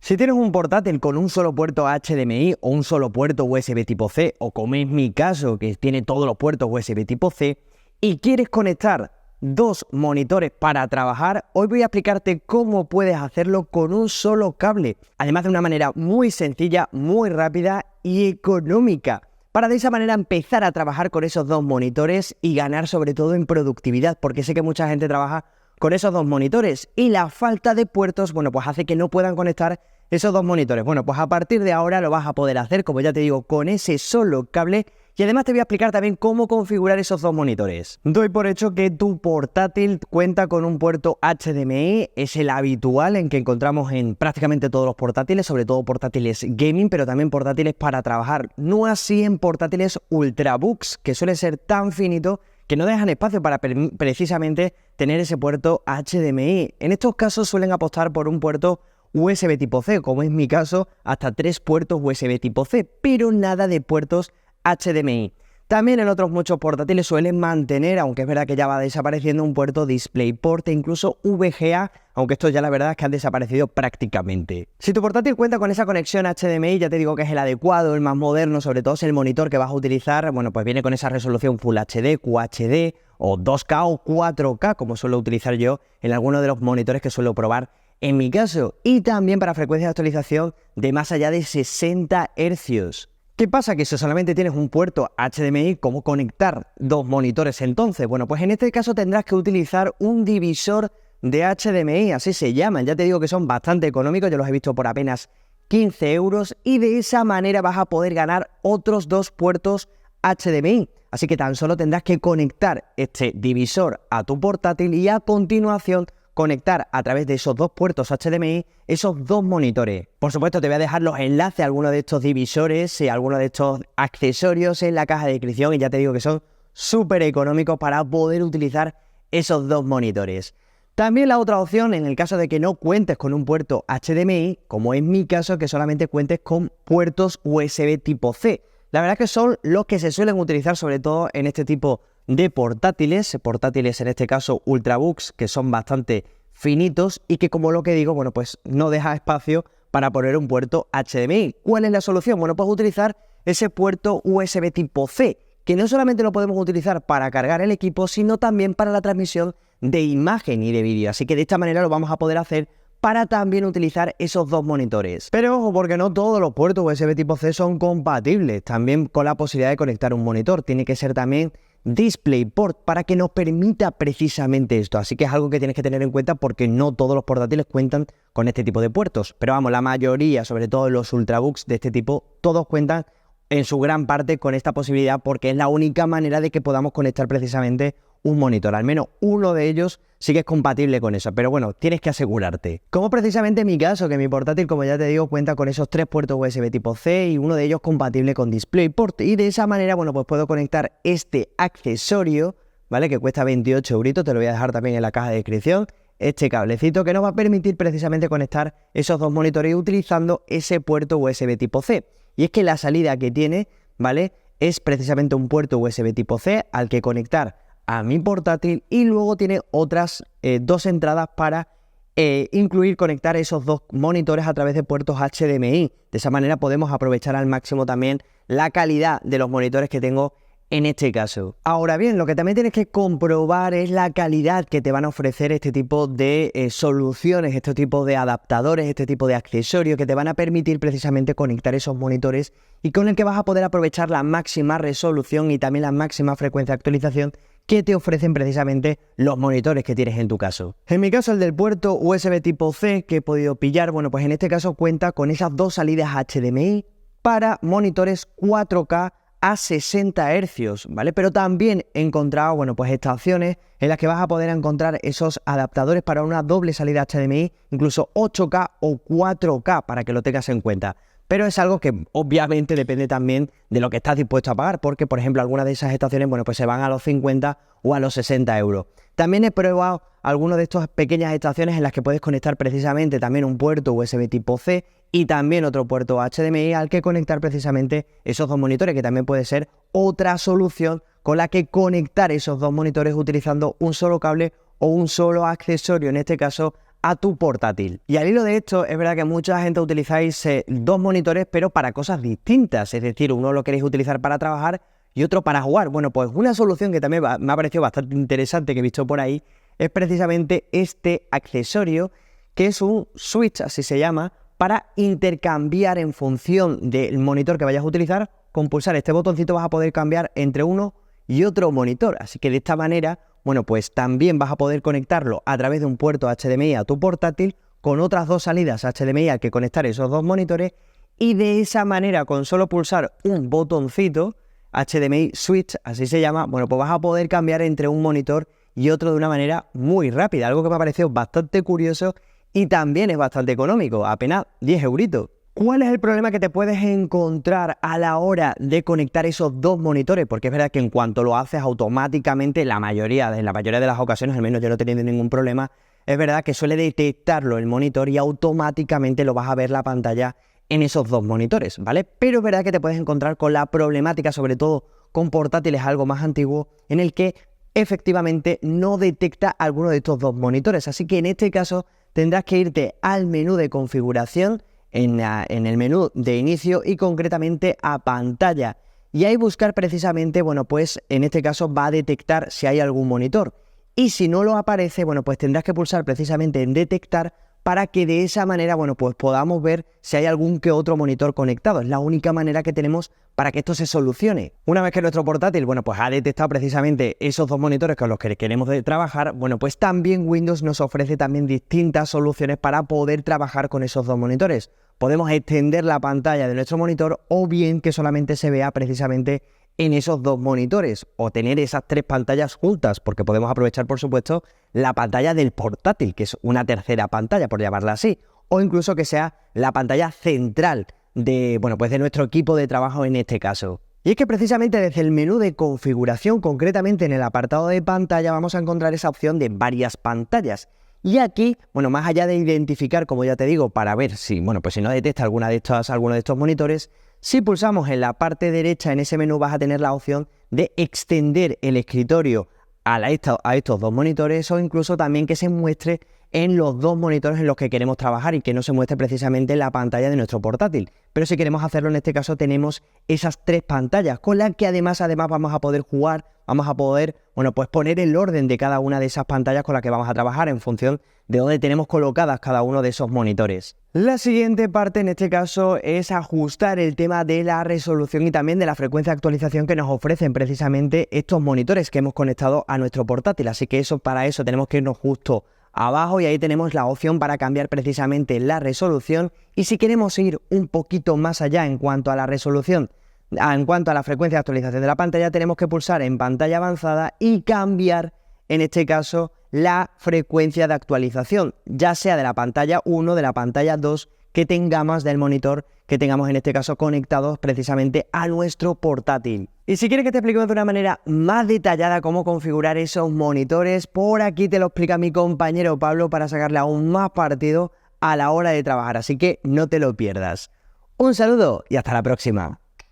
Si tienes un portátil con un solo puerto HDMI o un solo puerto USB tipo C, o como es mi caso, que tiene todos los puertos USB tipo C, y quieres conectar dos monitores para trabajar, hoy voy a explicarte cómo puedes hacerlo con un solo cable, además de una manera muy sencilla, muy rápida y económica, para de esa manera empezar a trabajar con esos dos monitores y ganar sobre todo en productividad, porque sé que mucha gente trabaja con esos dos monitores y la falta de puertos, bueno, pues hace que no puedan conectar esos dos monitores. Bueno, pues a partir de ahora lo vas a poder hacer, como ya te digo, con ese solo cable. Y además te voy a explicar también cómo configurar esos dos monitores. Doy por hecho que tu portátil cuenta con un puerto HDMI, es el habitual en que encontramos en prácticamente todos los portátiles, sobre todo portátiles gaming, pero también portátiles para trabajar. No así en portátiles ultrabooks, que suele ser tan finito que no dejan espacio para precisamente tener ese puerto HDMI. En estos casos suelen apostar por un puerto USB tipo C, como es mi caso, hasta 3 puertos USB tipo C, pero nada de puertos HDMI. También en otros muchos portátiles suelen mantener, aunque es verdad que ya va desapareciendo, un puerto DisplayPort e incluso VGA, aunque estos ya la verdad es que han desaparecido prácticamente. Si tu portátil cuenta con esa conexión HDMI, ya te digo que es el adecuado, el más moderno, sobre todo si el monitor que vas a utilizar, bueno, pues viene con esa resolución Full HD, QHD o 2K o 4K, como suelo utilizar yo en algunos de los monitores que suelo probar en mi caso, y también para frecuencia de actualización de más allá de 60 Hz. ¿Qué pasa? Que si solamente tienes un puerto HDMI, ¿cómo conectar dos monitores entonces? Bueno, pues en este caso tendrás que utilizar un divisor de HDMI, así se llaman. Ya te digo que son bastante económicos, yo los he visto por apenas 15 euros y de esa manera vas a poder ganar otros dos puertos HDMI. Así que tan solo tendrás que conectar este divisor a tu portátil y a continuación conectar a través de esos dos puertos HDMI esos dos monitores. Por supuesto te voy a dejar los enlaces a algunos de estos divisores y a algunos de estos accesorios en la caja de descripción y ya te digo que son súper económicos para poder utilizar esos dos monitores. También la otra opción, en el caso de que no cuentes con un puerto HDMI, como es mi caso, que solamente cuentes con puertos USB tipo C. La verdad que son los que se suelen utilizar sobre todo en este tipo de portátiles en este caso ultrabooks, que son bastante finitos y que, como lo que digo, bueno, pues no deja espacio para poner un puerto HDMI. ¿Cuál es la solución? Bueno, pues utilizar ese puerto USB tipo C, que no solamente lo podemos utilizar para cargar el equipo, sino también para la transmisión de imagen y de vídeo. Así que de esta manera lo vamos a poder hacer para también utilizar esos dos monitores. Pero ojo, porque no todos los puertos USB tipo C son compatibles, también con la posibilidad de conectar un monitor. Tiene que ser también DisplayPort para que nos permita precisamente esto. Así que es algo que tienes que tener en cuenta porque no todos los portátiles cuentan con este tipo de puertos. Pero vamos, la mayoría, sobre todo los ultrabooks de este tipo, todos cuentan en su gran parte con esta posibilidad porque es la única manera de que podamos conectar precisamente un monitor. Al menos uno de ellos sí que es compatible con eso, pero bueno, tienes que asegurarte. Como precisamente en mi caso, que mi portátil, como ya te digo, cuenta con esos 3 puertos USB tipo C y uno de ellos compatible con DisplayPort. Y de esa manera, bueno, pues puedo conectar este accesorio, ¿vale? Que cuesta 28 euritos, te lo voy a dejar también en la caja de descripción. Este cablecito que nos va a permitir precisamente conectar esos dos monitores utilizando ese puerto USB tipo C. Y es que la salida que tiene, ¿vale? Es precisamente un puerto USB tipo C al que conectar a mi portátil y luego tiene otras dos entradas para conectar esos dos monitores a través de puertos HDMI. De esa manera podemos aprovechar al máximo también la calidad de los monitores que tengo en este caso. Ahora bien, lo que también tienes que comprobar es la calidad que te van a ofrecer este tipo de soluciones, este tipo de adaptadores, este tipo de accesorios que te van a permitir precisamente conectar esos monitores y con el que vas a poder aprovechar la máxima resolución y también la máxima frecuencia de actualización que te ofrecen precisamente los monitores que tienes en tu caso. En mi caso, el del puerto USB tipo C que he podido pillar, bueno, pues en este caso cuenta con esas dos salidas HDMI para monitores 4K a 60 Hz, ¿vale? Pero también he encontrado, bueno, pues estas opciones en las que vas a poder encontrar esos adaptadores para una doble salida HDMI, incluso 8K o 4K, para que lo tengas en cuenta. Pero es algo que obviamente depende también de lo que estás dispuesto a pagar, porque por ejemplo algunas de esas estaciones, bueno, pues se van a los 50 o a los 60 euros. También he probado algunas de estas pequeñas estaciones en las que puedes conectar precisamente también un puerto USB tipo C y también otro puerto HDMI al que conectar precisamente esos dos monitores, que también puede ser otra solución con la que conectar esos dos monitores utilizando un solo cable o un solo accesorio, en este caso a tu portátil. Y al hilo de esto, es verdad que mucha gente utilizáis dos monitores, pero para cosas distintas. Es decir, uno lo queréis utilizar para trabajar y otro para jugar. Bueno, pues una solución que también me ha parecido bastante interesante que he visto por ahí es precisamente este accesorio, que es un switch, así se llama, para intercambiar en función del monitor que vayas a utilizar. Con pulsar este botoncito vas a poder cambiar entre uno y otro monitor. Así que de esta manera, bueno, pues también vas a poder conectarlo a través de un puerto HDMI a tu portátil con otras dos salidas HDMI al que conectar esos dos monitores, y de esa manera, con solo pulsar un botoncito, HDMI Switch, así se llama, bueno, pues vas a poder cambiar entre un monitor y otro de una manera muy rápida, algo que me ha parecido bastante curioso y también es bastante económico, apenas 10 euritos. ¿Cuál es el problema que te puedes encontrar a la hora de conectar esos dos monitores? Porque es verdad que en cuanto lo haces automáticamente, en la mayoría de las ocasiones, al menos yo no he tenido ningún problema, es verdad que suele detectarlo el monitor y automáticamente lo vas a ver la pantalla en esos dos monitores, ¿vale? Pero es verdad que te puedes encontrar con la problemática, sobre todo con portátiles algo más antiguos, en el que efectivamente no detecta alguno de estos dos monitores. Así que en este caso tendrás que irte al menú de configuración, en el menú de inicio y concretamente a pantalla. Y ahí buscar precisamente, bueno, pues en este caso va a detectar si hay algún monitor. Y si no lo aparece, bueno, pues tendrás que pulsar precisamente en detectar para que de esa manera, bueno, pues podamos ver si hay algún que otro monitor conectado. Es la única manera que tenemos para que esto se solucione. Una vez que nuestro portátil, bueno, pues ha detectado precisamente esos dos monitores con los que queremos trabajar, bueno, pues también Windows nos ofrece también distintas soluciones para poder trabajar con esos dos monitores. Podemos extender la pantalla de nuestro monitor o bien que solamente se vea precisamente en esos dos monitores, o tener esas tres pantallas juntas, porque podemos aprovechar, por supuesto, la pantalla del portátil, que es una tercera pantalla, por llamarla así, o incluso que sea la pantalla central de, bueno, pues de nuestro equipo de trabajo en este caso. Y es que precisamente desde el menú de configuración, concretamente en el apartado de pantalla, vamos a encontrar esa opción de varias pantallas. Y aquí, bueno, más allá de identificar, como ya te digo, para ver si, bueno, pues si no detecta alguno de estos monitores, si pulsamos en la parte derecha en ese menú vas a tener la opción de extender el escritorio a estos dos monitores, o incluso también que se muestre en los dos monitores en los que queremos trabajar y que no se muestre precisamente en la pantalla de nuestro portátil. Pero si queremos hacerlo en este caso tenemos esas tres pantallas con las que además vamos a poder jugar, vamos a poder, bueno, pues poner el orden de cada una de esas pantallas con las que vamos a trabajar en función de dónde tenemos colocadas cada uno de esos monitores. La siguiente parte en este caso es ajustar el tema de la resolución y también de la frecuencia de actualización que nos ofrecen precisamente estos monitores que hemos conectado a nuestro portátil. Así que para eso tenemos que irnos justo abajo y ahí tenemos la opción para cambiar precisamente la resolución. Y si queremos ir un poquito más allá en cuanto a la resolución, en cuanto a la frecuencia de actualización de la pantalla, tenemos que pulsar en pantalla avanzada y cambiar, en este caso, la frecuencia de actualización, ya sea de la pantalla 1, de la pantalla 2, que tengamos del monitor que tengamos en este caso conectados precisamente a nuestro portátil. Y si quieres que te expliquemos de una manera más detallada cómo configurar esos monitores, por aquí te lo explica mi compañero Pablo para sacarle aún más partido a la hora de trabajar, así que no te lo pierdas. Un saludo y hasta la próxima.